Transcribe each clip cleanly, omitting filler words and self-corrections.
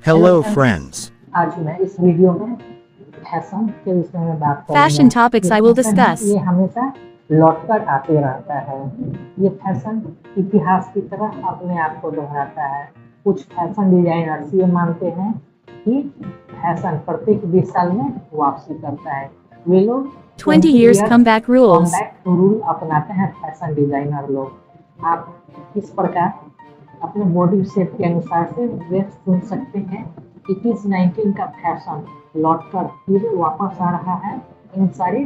Hello Hello, friends, friends. आज मैं इस वीडियो में फैशन के विषय में बात करूंगा। Fashion topics ये I will फैशन है, discuss. ये हमेशा लौटकर आते रहता है। ये फैशन इतिहास की तरह अपने आप को दोहराता है। कुछ फैशन डिजाइनर्स ये मानते हैं कि फैशन प्रत्येक 20 साल में वापसी करता है। वे लोग 20 years comeback rules. Comeback rule अपनाते हैं फैशन डिजाइनर लोग। आप इस प्रकार अपने बॉडी शेप के अनुसार से ड्रेस चुन सकते हैं। 19 का फैशन लौटकर फिर वापस आ रहा है। इन सारी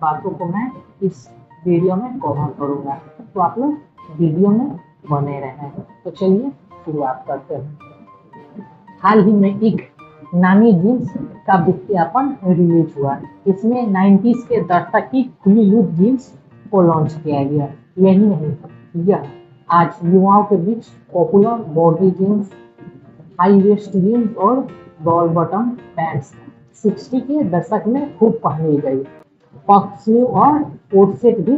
बातों को मैं इस वीडियो में कवर करूंगा, तो आप लोग वीडियो में बने रहें। तो चलिए शुरुआत करते हैं। हाल ही में एक नामी जीन्स का विज्ञापन रिलीज हुआ। इसमें 90s के दशक की खुली लूज जीन्स को लॉन्च किया गया। यही नहीं, यह आज युवाओं के बीच popular body jeans, high waist jeans और बॉल बटन पैंट्स 60 के दशक में खूब पहनी गई। पफ स्लीव और कोट सेट भी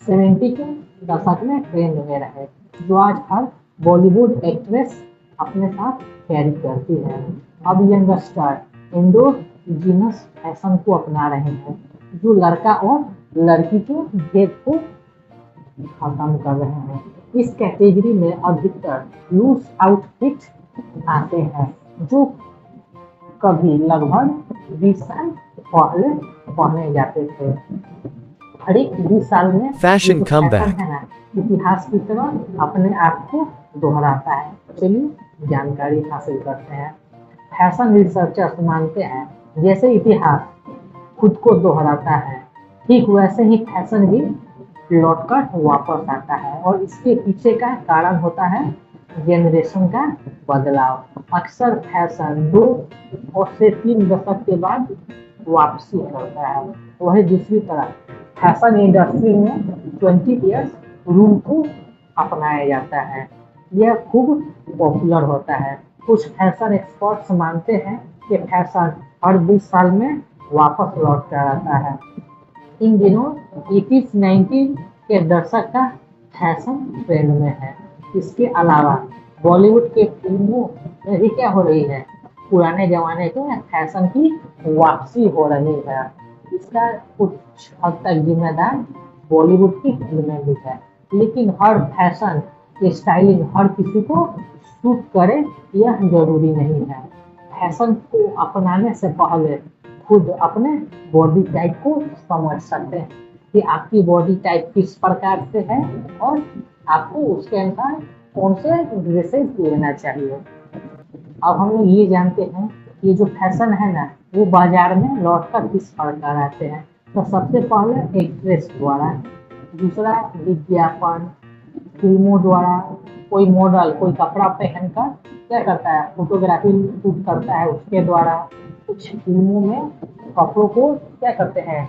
70 के दशक में ट्रेंड में रहे, जो आज हर बॉलीवुड एक्ट्रेस अपने साथ कैरी करती है। अब यंगस्टर इंडोजीनस फैशन को अपना रहे हैं, जो लड़का और लड़की के भेद को खत्म कर रहे हैं। इस कैटेगरी में अधिकतर लूज आउटफिट आते हैं, जो कभी लगभग 20 साल पहले पहने जाते थे। हर एक 20 साल में Fashion ये जो comeback. फैशन है ना, इतिहास की तरह अपने आप को दोहराता है। चलिए जानकारी हासिल करते हैं। फैशन रिसर्चर्स मानते हैं, जैसे इतिहास खुद को दोहराता है, ठीक वैसे ही फैशन भी लौटकर वापस आता है। और इसके पीछे का कारण होता है जनरेशन का बदलाव। अक्सर फैशन 2 से 3 दशक के बाद वापसी करता है। वही दूसरी तरफ फैशन इंडस्ट्री में 20 इयर्स रूल को अपनाया जाता है। यह खूब पॉपुलर होता है। कुछ फैशन एक्सपर्ट्स मानते हैं कि फैशन हर 20 साल में वापस लौट कर आता है। इन दिनों 80s-90s के दशक का फैशन ट्रेंड में है। इसके अलावा बॉलीवुड के फिल्मों में भी क्या हो रही है, पुराने जमाने के फैशन की वापसी हो रही है। इसका कुछ हद तक जिम्मेदार बॉलीवुड की फिल्में भी है। लेकिन हर फैशन स्टाइलिंग हर किसी को सूट करे यह जरूरी नहीं है। फैशन को अपनाने से पहले खुद अपने बॉडी टाइप को समझ सकते हैं कि आपकी बॉडी टाइप किस प्रकार से है और आपको उसके अनुसार कौन से ड्रेसेस लेना चाहिए। अब हम लोग ये जानते हैं कि ये जो फैशन है ना, वो बाजार में लौटकर किस प्रकार आते हैं। तो सबसे पहले एक्ट्रेस द्वारा, दूसरा विज्ञापन, फिल्मों द्वारा। कोई मॉडल कोई कपड़ा पहनकर क्या करता है, फोटोग्राफी शूट करता है उसके द्वारा। कुछ फिल्मों में कपड़ों को क्या करते हैं,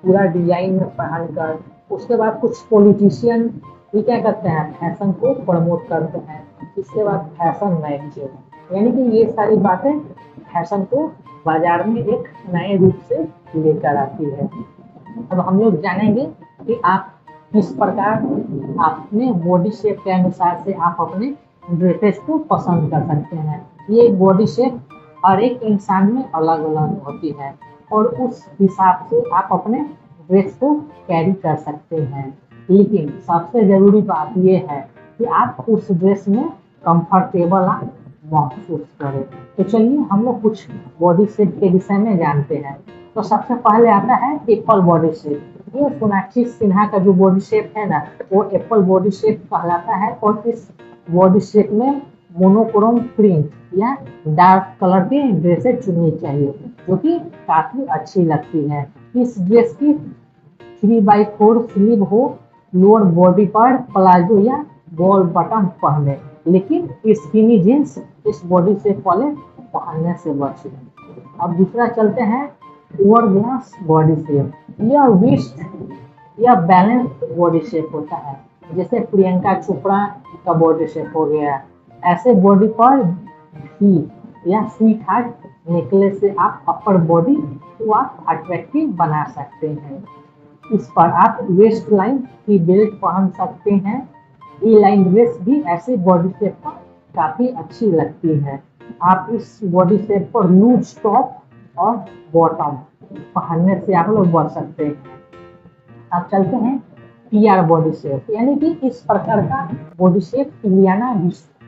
पूरा डिजाइन में पहनकर। उसके बाद कुछ पॉलिटिशियन भी क्या करते हैं, फैशन को प्रमोट करते हैं। इसके बाद फैशन मैगजीन, यानी कि ये सारी बातें फैशन को बाजार में एक नए रूप से लेकर आती है। अब हम लोग जानेंगे कि आप किस प्रकार अपने बॉडी शेप के अनुसार से आप अपने ड्रेसेस को पसंद कर सकते हैं। ये बॉडी शेप हर एक इंसान में अलग अलग होती है और उस हिसाब से आप अपने ड्रेस को कैरी कर सकते हैं। लेकिन सबसे जरूरी बात यह है कि आप उस ड्रेस में कंफर्टेबल आप महसूस करें। तो चलिए हम लोग कुछ बॉडी शेप के विषय में जानते हैं। तो सबसे पहले आता है एप्पल बॉडी शेप। ये सोनाक्षी सिन्हा का जो बॉडी शेप है ना, वो एप्पल बॉडी शेप कहलाता है। और इस बॉडी शेप में मोनोक्रोम प्रिंट या डार्क कलर की ड्रेसेस चुननी चाहिए, जो कि काफी अच्छी लगती है। इस ड्रेस की 3/4 स्लीव हो, लोअर बॉडी पर प्लाजो या बॉल बटन पहने, लेकिन स्किनी जींस इस बॉडी शेप वाले पहनने से बचे। अब दूसरा चलते हैं ओवर ग्लास बॉडी शेप। यह विस्ट या बैलेंस बॉडी शेप होता है, जैसे प्रियंका चोपड़ा का बॉडी शेप हो गया। ऐसे बॉडी पर भी या स्वीट हार्ट नेकलेस से आप अपर बॉडी को आप अट्रैक्टिव बना सकते हैं। इस पर आप वेस्ट लाइन की बेल्ट पहन सकते हैं। ए लाइन ड्रेस भी ऐसे बॉडी शेप पर काफी अच्छी लगती है। आप इस बॉडी शेप पर लूज टॉप और बॉटम पहनने से आप लोग बच सकते हैं। अब चलते हैं पीआर बॉडी शेप, यानी कि इस प्रकार का बॉडी शेप इलियाना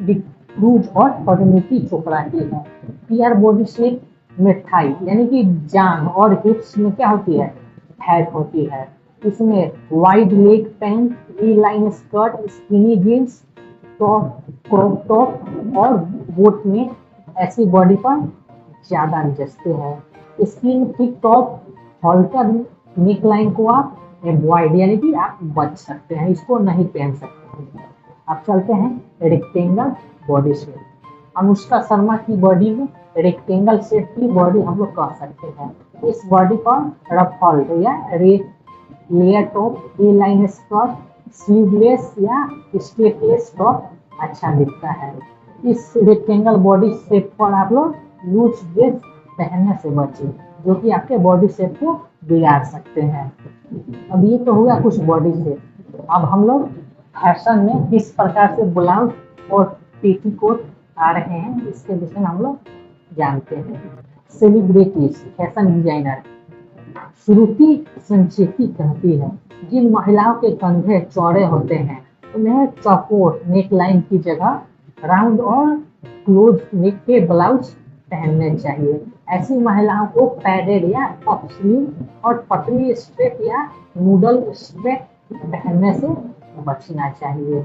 डिक्रूज और परिणीति चोपड़ा की है। पीआर बॉडी शेप में थाई यानी कि जांघ और हिप्स में क्या होती है, फैट होती है। इसमें wide leg pant, V line skirt, skinny jeans, top, crop top और बोट में ऐसी बॉडी पर ज्यादा जचते हैं। Skin thick top, halter neck line को आप एवॉइड यानी कि आप बच सकते हैं, इसको नहीं पहन सकते हैं। अब चलते हैं rectangle body shape. Anushka Sharma की बॉडी में रेक्टेंगल शेप की बॉडी हम लोग कह सकते हैं। इस बॉडी पर रफल्ड या लेयर टॉप, ए लाइन स्कर्ट, स्लीवलेस या स्ट्रेटलेस टॉप अच्छा दिखता है। इस रेक्टेंगल बॉडी शेप पर आप लोग लूज ड्रेस पहनने से बचें, जो कि आपके बॉडी शेप को बिगाड़ सकते हैं। अब ये तो हुआ कुछ बॉडी शेप। अब हम लोग फैशन में किस प्रकार से ब्लाउज और पेटीकोट आ रहे हैं इसके विषय में हम लोग जानते हैं। सेलिब्रिटीज फैशन डिजाइनर श्रुति संचेती कहती है, जिन महिलाओं के कंधे चौड़े होते हैं उन्हें चौकोर नेक लाइन की जगह राउंड और क्लोज नेक के ब्लाउज पहनने चाहिए। ऐसी महिलाओं को पैडेड या पफ स्लीव और पतली स्ट्रेट या नूडल स्ट्रेट पहनने से बचना चाहिए।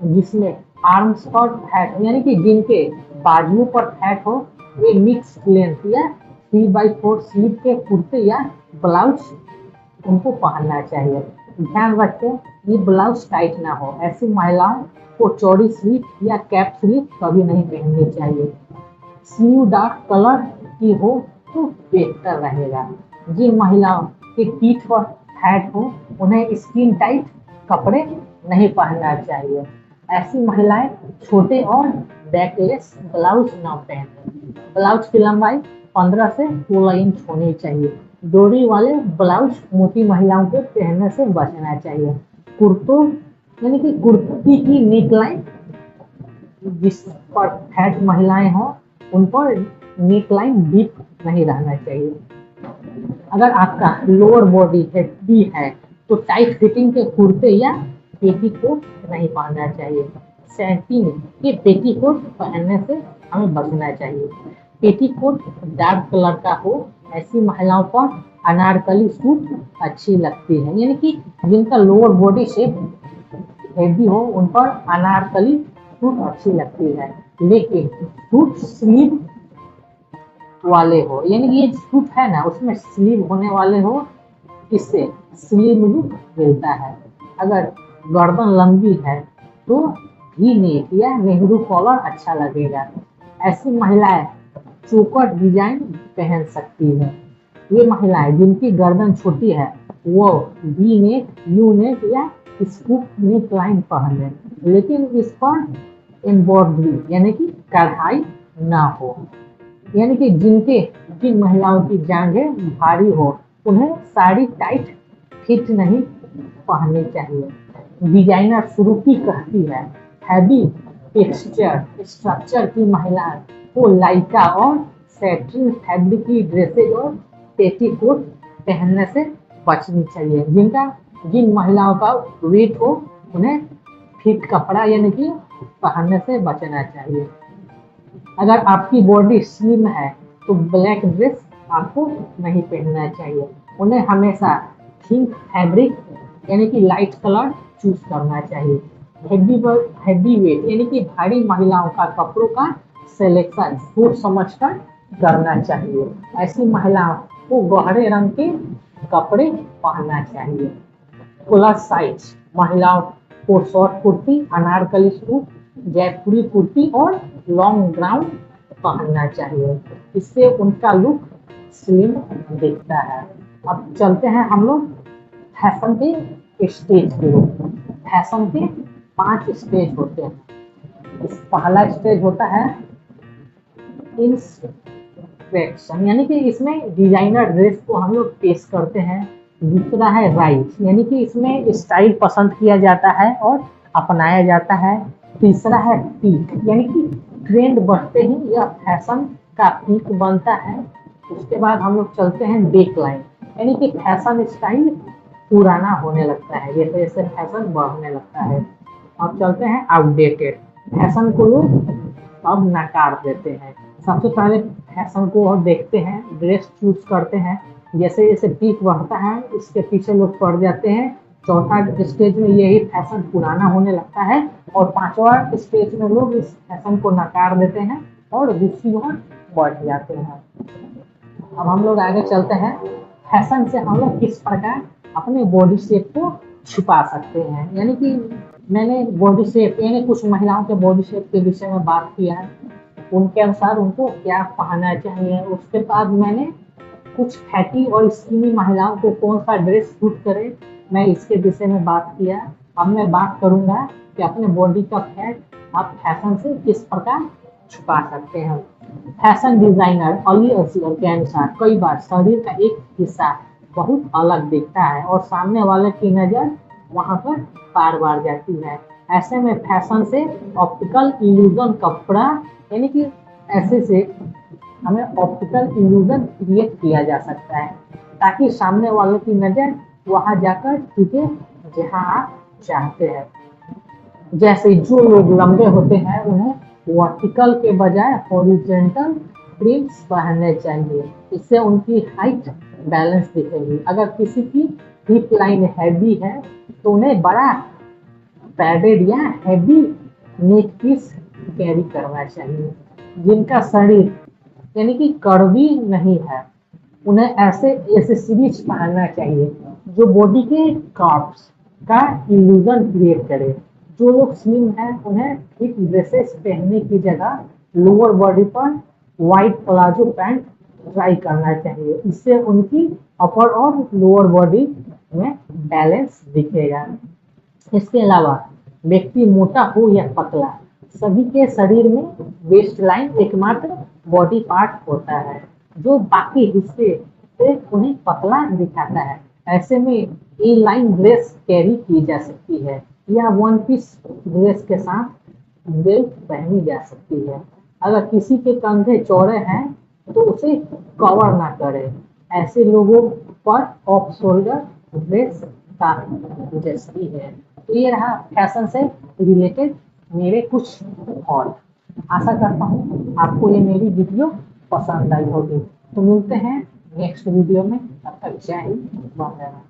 जिसमें आर्म्स पर फैट यानी कि जिनके बाजुओं पर फैट हो वे मिक्स लेंथ या 3/4 स्लीव के कुर्ते या ब्लाउज उनको पहनना चाहिए। ध्यान रखें ये ब्लाउज टाइट ना हो। ऐसी महिलाओं को चौड़ी स्लीव या कैप स्लीव कभी नहीं पहननी चाहिए। स्लीव डार्क कलर की हो तो बेहतर रहेगा। जिन महिलाओं के पीठ पर फैट हो उन्हें स्किन टाइट कपड़े नहीं पहनना चाहिए। ऐसी महिलाएं छोटे और बैकलेस ब्लाउज न पहने। ब्लाउज की लंबाई 15 से 16 इंच होनी चाहिए। डोरी वाले ब्लाउज मोटी महिलाओं को पहनने से बचना चाहिए। कुर्तों यानी कि कुर्ती की नेक लाइन जिस पर फैट महिलाएं हो उन पर नेक लाइन डीप नहीं रहना चाहिए। अगर आपका लोअर बॉडी हैवी है तो टाइट फिटिंग के कुर्ते या पेटीकोट नहीं पहनना चाहिए। सैटिन के पेटीकोट पहनने से हमें बचना चाहिए। पेटीकोट डार्क कलर का हो, ऐसी महिलाओं पर अनारकली सूट अच्छी लगती है, यानी कि जिनका लोअर बॉडी शेप हैवी हो उन पर अनारकली सूट अच्छी लगती है। लेकिन सूट स्लीव वाले हो, यानी कि ये सूट है ना उसमें स्लीव होने वाले हो, इससे स्लीव लुक मिलता है। अगर गर्दन लंबी है तो वी नेक या नेहरू कॉलर अच्छा लगेगा। ऐसी महिलाएं चोकर डिजाइन पहन सकती है। ये महिलाएं जिनकी गर्दन छोटी है वो वी नेक, यू नेक या स्कूप नेक लाइन पहने, लेकिन इस पर एम्ब्रॉयडरी यानी कि कढ़ाई ना हो। यानी कि जिन महिलाओं की जांघें भारी हो उन्हें साड़ी टाइट फिट नहीं पहननी चाहिए। डिजाइनर श्रुति कहती है, हैवी टेक्सचर स्ट्रक्चर की महिलाएं को लाइका और सैटिन फैब्रिक की ड्रेसेज और पेटीकोट पहनने से बचनी चाहिए। जिन महिलाओं का वेट हो उन्हें फिट कपड़ा यानी कि पहनने से बचना चाहिए। अगर आपकी बॉडी स्लिम है तो ब्लैक ड्रेस आपको नहीं पहनना चाहिए। उन्हें हमेशा थिक फैब्रिक यानी कि लाइट कलर चूज करना चाहिए। हैवी वेट यानी कि भारी महिलाओं का कपड़ों का सिलेक्शन सोच समझकर करना चाहिए। ऐसी महिलाओं को गहरे रंग के कपड़े पहनना चाहिए। प्लस साइज महिलाओं को शॉर्ट कुर्ती, अनारकली सूट, जयपुरी कुर्ती और लॉन्ग गाउन पहनना चाहिए। इससे उनका लुक स्लिम दिखता है। अब चलते हैं हम लोग फैशन के स्टेज की ओर। फैशन के 5 स्टेज होते हैं। इस पहला स्टेज होता है इंस्पेक्शन, यानी कि इसमें डिजाइनर ड्रेस को हम लोग पेश करते हैं। दूसरा है राइज, यानी कि इसमें स्टाइल पसंद किया जाता है और अपनाया जाता है। तीसरा है पीक, यानी कि ट्रेंड बढ़ते ही यह फैशन का पीक बनता है। उसके बाद हम लोग चलते हैं बेक लाइन, यानी कि फैशन स्टाइल पुराना होने लगता है जैसे जैसे फैशन बढ़ने लगता है। अब चलते हैं आउटडेटेड, फैशन को लोग अब नकार देते हैं। सबसे पहले फैशन को देखते हैं, ड्रेस चूज करते हैं, जैसे जैसे पीक बढ़ता है इसके पीछे लोग पड़ जाते हैं। चौथा स्टेज में यही फैशन पुराना होने लगता है और पांचवा स्टेज में लोग इस फैशन को नकार देते हैं और दूसरी ओर बढ़ जाते हैं। अब हम लोग आगे चलते हैं, फैशन से हम लोग किस प्रकार अपने बॉडी शेप को छुपा सकते हैं। यानी कि मैंने बॉडी शेप यानी कुछ महिलाओं के बॉडी शेप के विषय में बात किया है, उनके अनुसार उनको क्या पहनना चाहिए। उसके बाद मैंने कुछ फैटी और स्किनी महिलाओं को कौन सा ड्रेस सूट करे, मैं इसके विषय में बात किया। अब मैं बात करूंगा कि अपने बॉडी का फैट आप फैशन से किस प्रकार छुपा सकते हैं। फैशन डिजाइनर अली असगर के अनुसार कई बार शरीर का एक हिस्सा बहुत अलग दिखता है और सामने वाले की नजर वहां पर पार बार जाती है। ऐसे में फैशन से ऑप्टिकल इल्यूजन कपड़ा यानी कि ऐसे से हमें ऑप्टिकल इल्यूजन क्रिएट किया जा सकता है ताकि सामने वाले की नजर वहां जाकर टिके जहां आप चाहते हैं। जैसे जो लोग लंबे होते हैं उन्हें वर्टिकल के बजाय हॉरिजॉन्टल प्रिंट्स पहनने चाहिए, इससे उनकी हाइट बैलेंस दिखेगी। अगर किसी की हिप लाइन हैवी है तो उन्हें बड़ा पैडेड या हैवी नेक पीस कैरी करना चाहिए। जिनका शरीर यानी कि कर्वी नहीं है उन्हें ऐसे एक्सेसरीज पहनना चाहिए जो बॉडी के कर्व्स का इल्यूजन क्रिएट करे। जो लोग स्लिम हैं उन्हें फिट ड्रेसेस पहनने की जगह लोअर बॉडी पर वाइड प्लाजो पैंट ट्राई करना चाहिए, इससे उनकी अपर और लोअर बॉडी में बैलेंस दिखेगा। इसके अलावा व्यक्ति मोटा हो या पतला, सभी के शरीर में वेस्ट लाइन एकमात्र बॉडी पार्ट होता है जो बाकी हिस्से से उन्हें पतला दिखाता है। ऐसे में ए लाइन ड्रेस कैरी की जा सकती है या वन पीस ड्रेस के साथ बेल्ट पहनी जा सकती है। अगर किसी के कंधे चौड़े हैं तो उसे कवर ना करें, ऐसे लोगों पर ऑफ शोल्डर ड्रेस काफी जचती है। तो ये रहा फैशन से रिलेटेड मेरे कुछ और। आशा करता हूँ आपको ये मेरी वीडियो पसंद आई होगी। तो मिलते हैं नेक्स्ट वीडियो में, तब तक जय हिंद, वंदे मातरम।